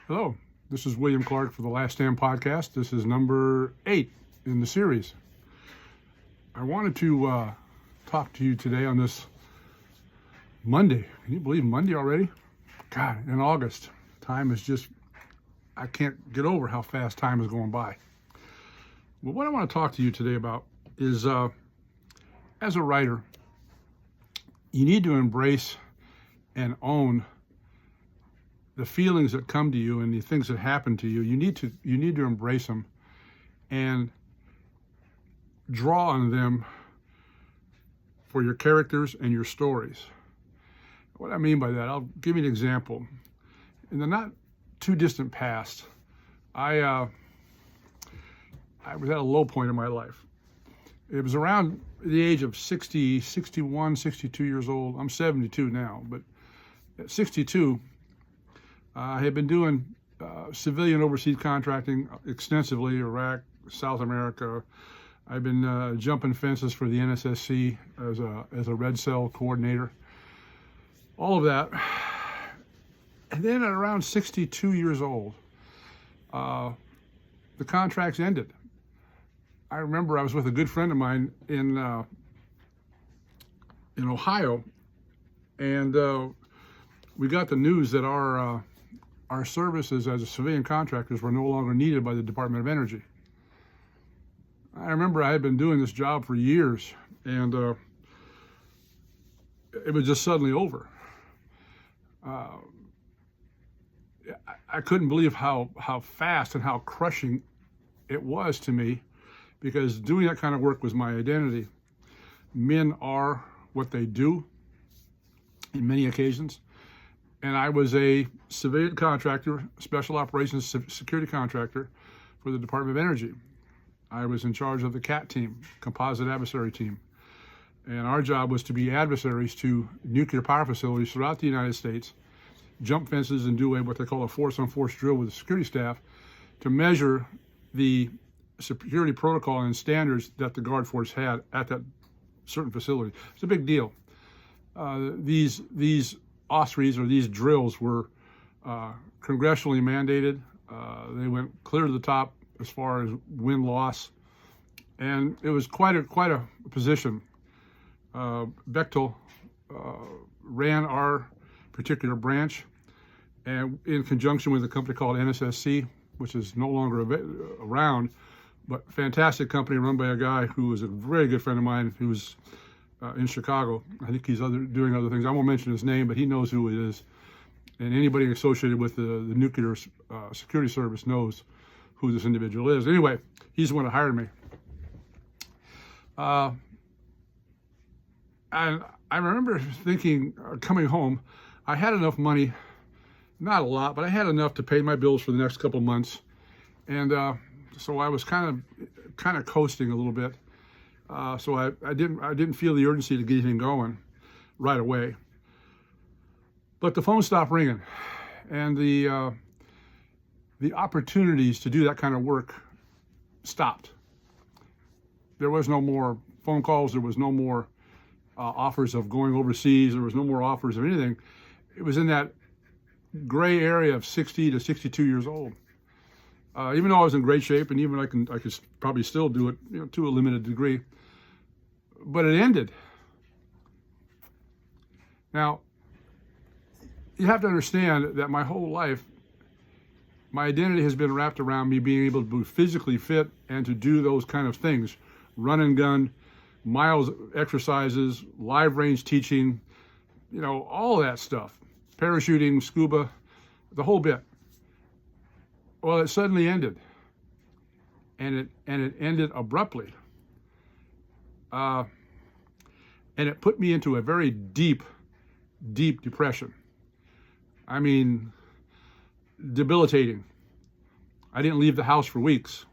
Hello, this is William Clark for the Last Stand podcast. This is number 8 in the series. I wanted to talk to you today on this Monday. Can you believe Monday already? God, in August. Time is just, I can't get over how fast time is going by. Well, what I want to talk to you today about is, as a writer, you need to embrace and own the feelings that come to you and the things that happen to you. You need to embrace them and draw on them for your characters and your stories. What I mean by that, I'll give you an example. In the not too distant past, I was at a low point in my life. It was around the age of 60, 61, 62 years old. I'm 72 now, but at 62, I had been doing civilian overseas contracting extensively, Iraq, South America. I've been jumping fences for the NSSC as a red cell coordinator. All of that. And then at around 62 years old, the contracts ended. I remember I was with a good friend of mine in Ohio, and we got the news that our services as civilian contractors were no longer needed by the Department of Energy. I remember I had been doing this job for years, and it was just suddenly over. I couldn't believe how fast and how crushing it was to me, because doing that kind of work was my identity. Men are what they do in many occasions. And I was a civilian contractor, special operations security contractor for the Department of Energy. I was in charge of the CAT team, composite adversary team. And our job was to be adversaries to nuclear power facilities throughout the United States, jump fences and do what they call a force-on-force drill with the security staff to measure the security protocol and standards that the Guard Force had at that certain facility. It's a big deal. These OSREs, or these drills, were congressionally mandated. They went clear to the top as far as win-loss, and it was quite a position. Bechtel ran our particular branch, and in conjunction with a company called NSSC, which is no longer around, but fantastic company run by a guy who was a very good friend of mine who was in Chicago. I think he's doing other things. I won't mention his name, but he knows who it is. And anybody associated with the nuclear security service knows who this individual is. Anyway, he's the one that hired me. And I remember thinking, coming home, I had enough money, not a lot, but I had enough to pay my bills for the next couple of months. And so I was kind of coasting a little bit. So I didn't feel the urgency to get anything going right away. But the phone stopped ringing, and the opportunities to do that kind of work stopped. There was no more phone calls. There was no more offers of going overseas. There was no more offers of anything. It was in that gray area of 60 to 62 years old. Even though I was in great shape, and even I could probably still do it, to a limited degree. But it ended. Now, you have to understand that my whole life, my identity has been wrapped around me being able to be physically fit and to do those kind of things. Run and gun, miles exercises, live range teaching, all of that stuff. Parachuting, scuba, the whole bit. Well, it suddenly ended. And it ended abruptly. And it put me into a very deep depression. I mean, debilitating. I didn't leave the house for weeks.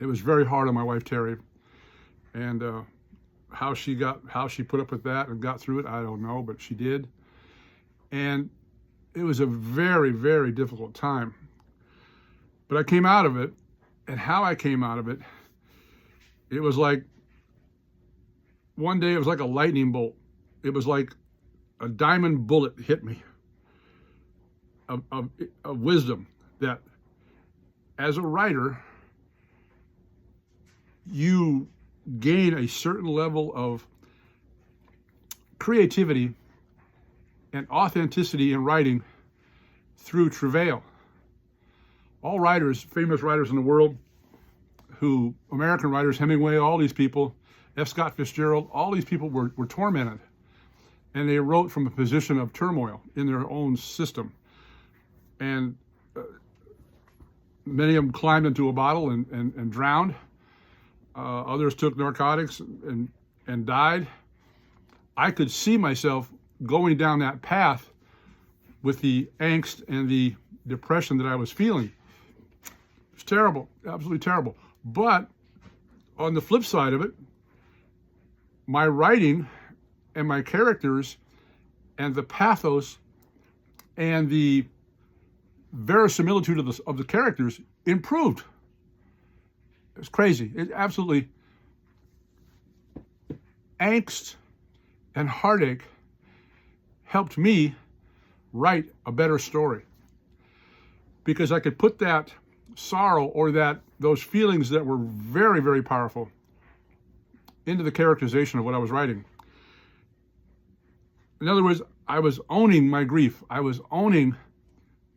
It was very hard on my wife, Terry. And how she put up with that and got through it, I don't know, but she did. And it was a very, very difficult time. But I came out of it, and how I came out of it, it was like, one day it was like a lightning bolt. It was like a diamond bullet hit me. of wisdom that as a writer, you gain a certain level of creativity and authenticity in writing through travail. All writers, famous writers in the world, American writers, Hemingway, all these people, F. Scott Fitzgerald, all these people were tormented. And they wrote from a position of turmoil in their own system. And many of them climbed into a bottle and drowned. Others took narcotics and died. I could see myself going down that path with the angst and the depression that I was feeling. It's terrible, absolutely terrible. But on the flip side of it, my writing and my characters and the pathos and the verisimilitude of the characters improved. It's crazy. It absolutely, angst and heartache helped me write a better story, because I could put that sorrow or those feelings that were very, very powerful into the characterization of what I was writing. In other words, I was owning my grief. I was owning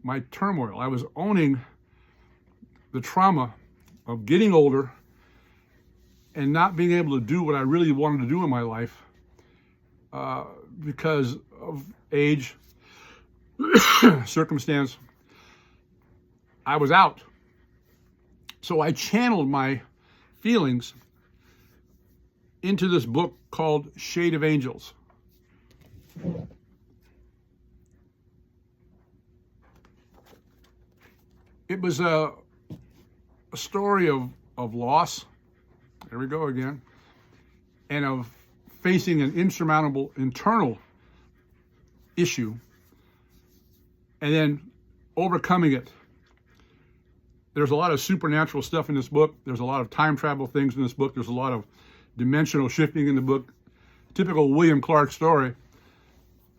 my turmoil. I was owning the trauma of getting older and not being able to do what I really wanted to do in my life because of age, circumstance. I was out. So I channeled my feelings into this book called Shade of Angels. It was a story of loss, there we go again, and of facing an insurmountable internal issue and then overcoming it. There's a lot of supernatural stuff in this book. There's a lot of time travel things in this book. There's a lot of dimensional shifting in the book. Typical William Clark story.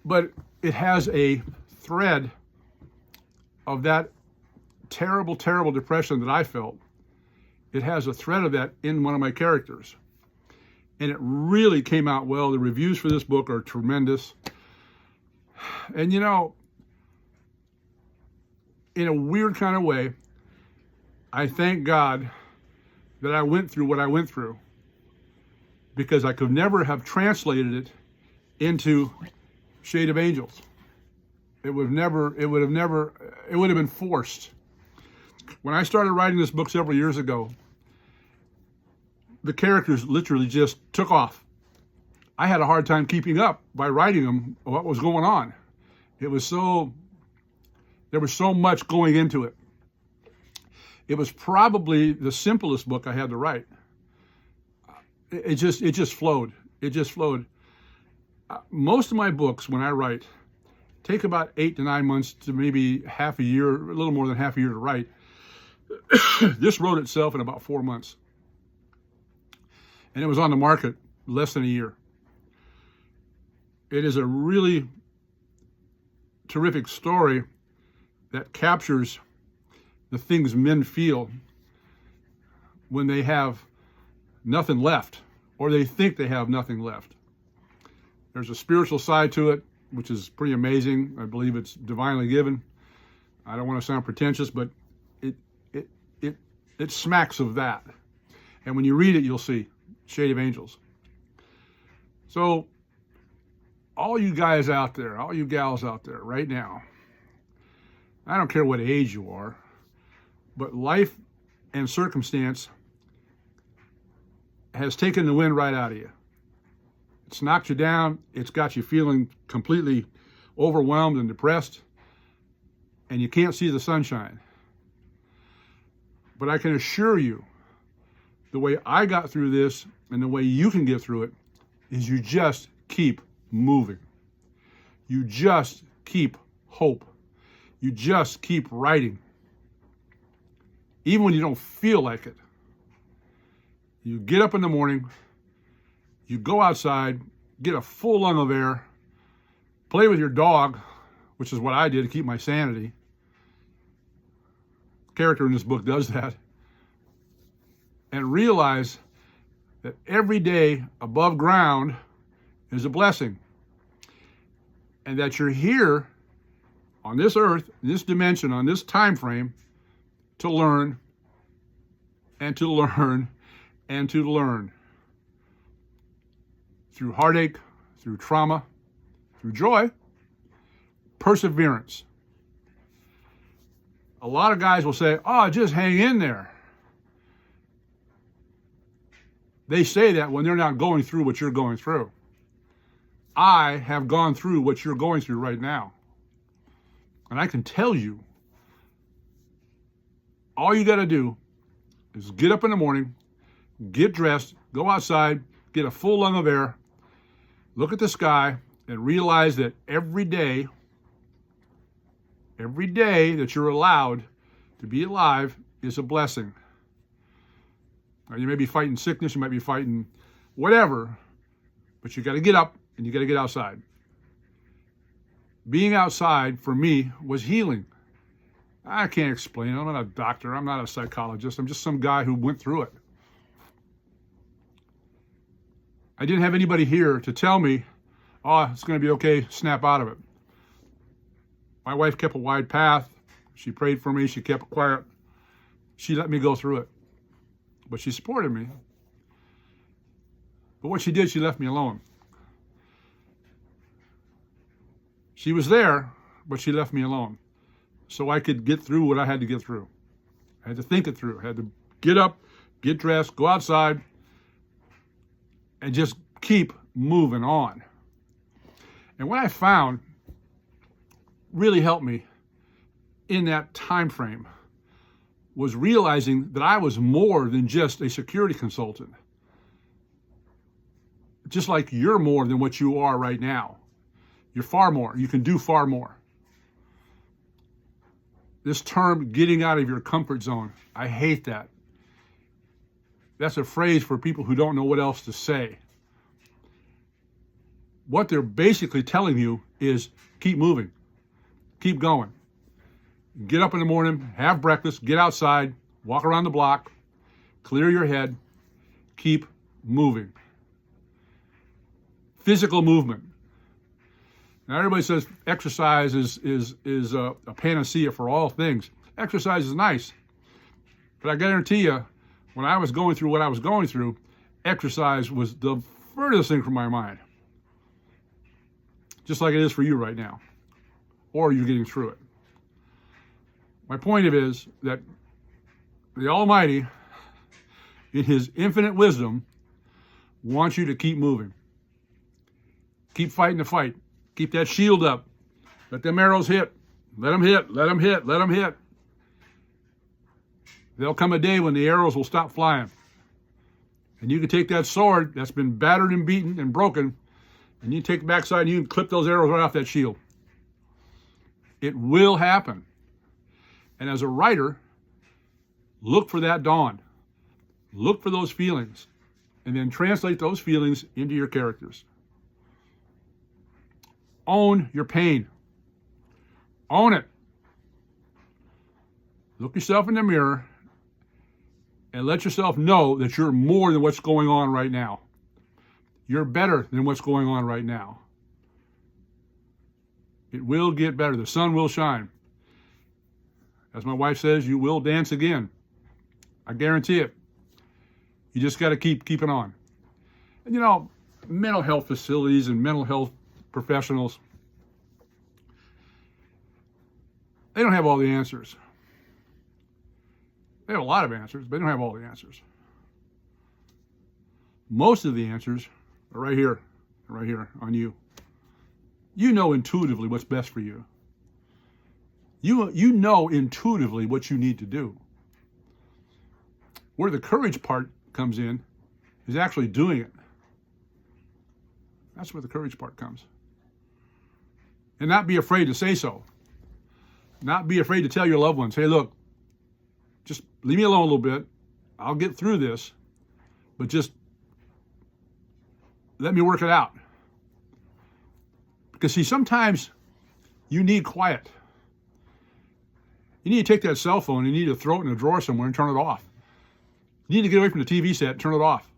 But it has a thread of that terrible, terrible depression that I felt. It has a thread of that in one of my characters. And it really came out well. The reviews for this book are tremendous. And you know, in a weird kind of way, I thank God that I went through what I went through, because I could never have translated it into Shade of Angels. It would have been forced. When I started writing this book several years ago, the characters literally just took off. I had a hard time keeping up by writing them, what was going on. There was so much going into it. It was probably the simplest book I had to write. It just flowed. It just flowed. Most of my books, when I write, take about 8 to 9 months to maybe half a year, a little more than half a year to write. This wrote itself in about 4 months. And it was on the market less than a year. It is a really terrific story that captures the things men feel when they have nothing left, or they think they have nothing left. There's a spiritual side to it, which is pretty amazing. I believe it's divinely given. I don't want to sound pretentious, but it smacks of that. And when you read it, you'll see Shade of Angels. So all you guys out there, all you gals out there right now, I don't care what age you are, but life and circumstance has taken the wind right out of you. It's knocked you down. It's got you feeling completely overwhelmed and depressed, and you can't see the sunshine. But I can assure you, the way I got through this and the way you can get through it is you just keep moving. You just keep hope. You just keep writing. Even when you don't feel like it. You get up in the morning, you go outside, get a full lung of air, play with your dog, which is what I did to keep my sanity. character in this book does that. And realize that every day above ground is a blessing. And that you're here on this earth, this dimension, on this time frame, to learn and to learn and to learn. Through heartache, through trauma, through joy, perseverance. A lot of guys will say, oh, just hang in there. They say that when they're not going through what you're going through. I have gone through what you're going through right now. And I can tell you, all you got to do is get up in the morning, get dressed, go outside, get a full lung of air, look at the sky, and realize that every day that you're allowed to be alive is a blessing. Now, you may be fighting sickness, you might be fighting whatever, but you got to get up and you got to get outside. Being outside for me was healing. I can't explain it. I'm not a doctor. I'm not a psychologist. I'm just some guy who went through it. I didn't have anybody here to tell me, oh, it's going to be okay, snap out of it. My wife kept a wide path. She prayed for me. She kept quiet. She let me go through it. But she supported me. But what she did, she left me alone. She was there, but she left me alone. So I could get through what I had to get through. I had to think it through. I had to get up, get dressed, go outside, and just keep moving on. And what I found really helped me in that time frame was realizing that I was more than just a security consultant. Just like you're more than what you are right now. You're far more. You can do far more. This term, getting out of your comfort zone, I hate that. That's a phrase for people who don't know what else to say. What they're basically telling you is keep moving, keep going. Get up in the morning, have breakfast, get outside, walk around the block, clear your head, keep moving. Physical movement. Now everybody says exercise is a panacea for all things. Exercise is nice, but I guarantee you, when I was going through what I was going through, exercise was the furthest thing from my mind. Just like it is for you right now, or you're getting through it. My point is that the Almighty, in His infinite wisdom, wants you to keep moving. Keep fighting the fight. Keep that shield up. Let them arrows hit. Let them hit. Let them hit. Let them hit. There'll come a day when the arrows will stop flying. And you can take that sword that's been battered and beaten and broken, and you take the backside and you can clip those arrows right off that shield. It will happen. And as a writer, look for that dawn. Look for those feelings. And then translate those feelings into your characters. Own your pain. Own it. Look yourself in the mirror and let yourself know that you're more than what's going on right now. You're better than what's going on right now. It will get better. The sun will shine. As my wife says, you will dance again. I guarantee it. You just got to keep keeping on. And you know, mental health facilities and mental health professionals, they don't have all the answers. They have a lot of answers, but they don't have all the answers. Most of the answers are right here on you. You know intuitively what's best for you. You know intuitively what you need to do. Where the courage part comes in is actually doing it. That's where the courage part comes. And not be afraid to say so. Not be afraid to tell your loved ones, hey, look, just leave me alone a little bit. I'll get through this, but just let me work it out. Because see, sometimes you need quiet. You need to take that cell phone, you need to throw it in a drawer somewhere and turn it off. You need to get away from the TV set and turn it off.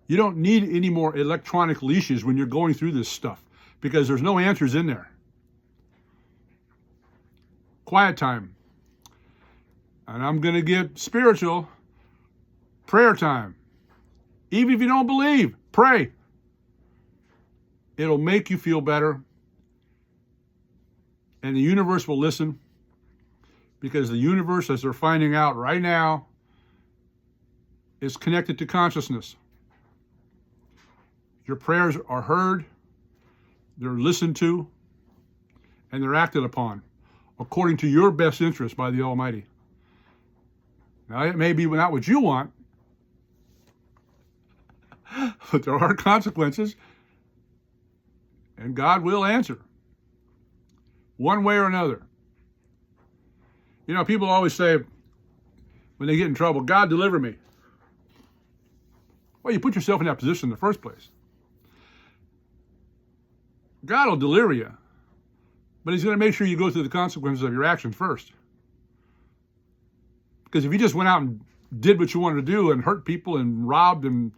You don't need any more electronic leashes when you're going through this stuff because there's no answers in there. Quiet time. And I'm going to get spiritual. Prayer time. Even if you don't believe, pray. It'll make you feel better. And the universe will listen, because the universe, as they're finding out right now, is connected to consciousness. Your prayers are heard, they're listened to, and they're acted upon according to your best interest by the Almighty. Now, it may be not what you want, but there are consequences, and God will answer one way or another. You know, people always say when they get in trouble, God deliver me. Well, you put yourself in that position in the first place. God will deliver you, but he's going to make sure you go through the consequences of your actions first. Because if you just went out and did what you wanted to do and hurt people and robbed and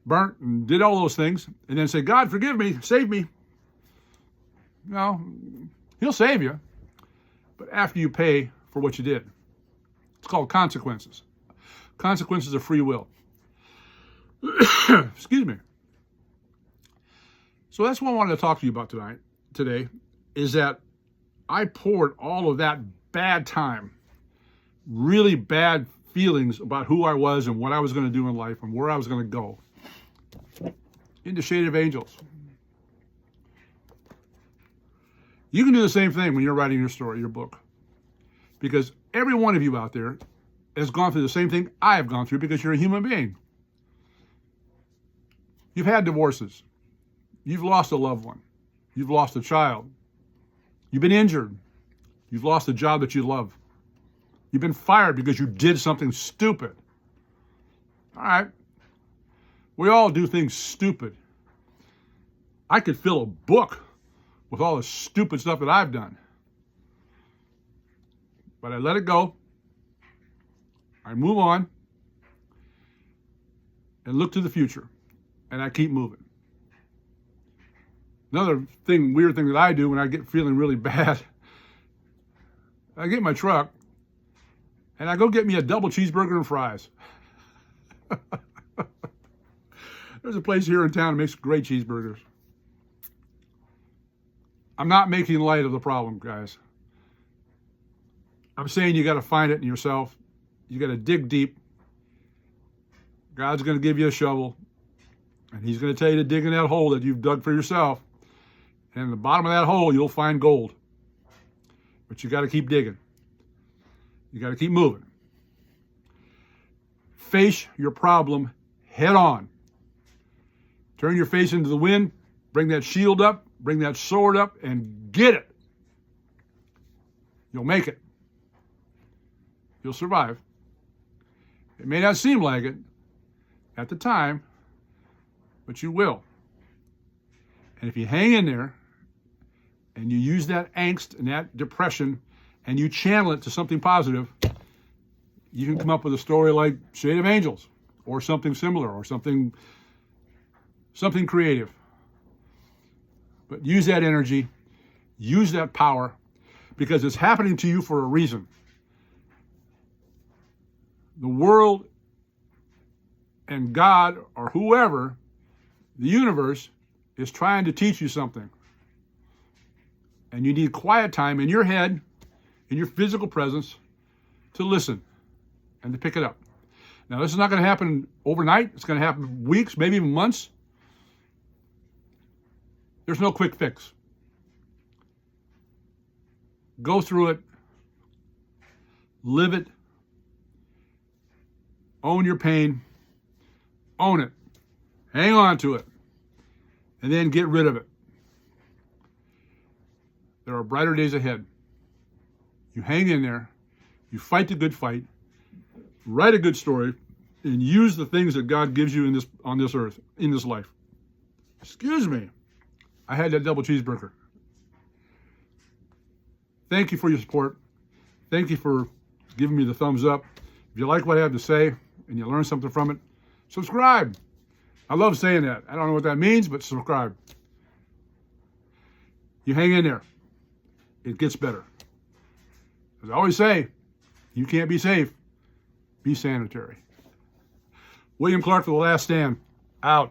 burnt and did all those things and then say, God, forgive me, save me. No, he'll save you, but after you pay for what you did. It's called consequences. Consequences of free will. Excuse me. So that's what I wanted to talk to you about today, is that I poured all of that bad time, really bad feelings about who I was and what I was going to do in life and where I was going to go, into Shade of Angels. You can do the same thing when you're writing your story, your book. Because every one of you out there has gone through the same thing I have gone through, because you're a human being. You've had divorces. You've lost a loved one. You've lost a child. You've been injured. You've lost a job that you love. You've been fired because you did something stupid. All right. We all do things stupid. I could fill a book with all the stupid stuff that I've done. But I let it go. I move on and look to the future. And I keep moving. Another weird thing that I do when I get feeling really bad, I get in my truck and I go get me a double cheeseburger and fries. There's a place here in town that makes great cheeseburgers. I'm not making light of the problem, guys. I'm saying you got to find it in yourself. You got to dig deep. God's going to give you a shovel, and he's going to tell you to dig in that hole that you've dug for yourself. And in the bottom of that hole, you'll find gold. But you got to keep digging. You got to keep moving. Face your problem head on. Turn your face into the wind. Bring that shield up. Bring that sword up and get it. You'll make it. You'll survive. It may not seem like it at the time, but you will. And if you hang in there and you use that angst and that depression and you channel it to something positive, you can come up with a story like Shade of Angels or something similar or something creative. But use that energy, use that power, because it's happening to you for a reason. The world and God or whoever, the universe, is trying to teach you something. And you need quiet time in your head, in your physical presence, to listen and to pick it up. Now, this is not going to happen overnight. It's going to happen weeks, maybe even months. There's no quick fix. Go through it. Live it. Own your pain. Own it. Hang on to it. And then get rid of it. There are brighter days ahead. You hang in there. You fight the good fight. Write a good story. And use the things that God gives you on this earth, in this life. Excuse me. I had that double cheeseburger. Thank you for your support. Thank you for giving me the thumbs up. If you like what I have to say and you learn something from it, subscribe. I love saying that. I don't know what that means, but subscribe. You hang in there. It gets better. As I always say, you can't be safe. Be sanitary. William Clark for The Last Stand. Out.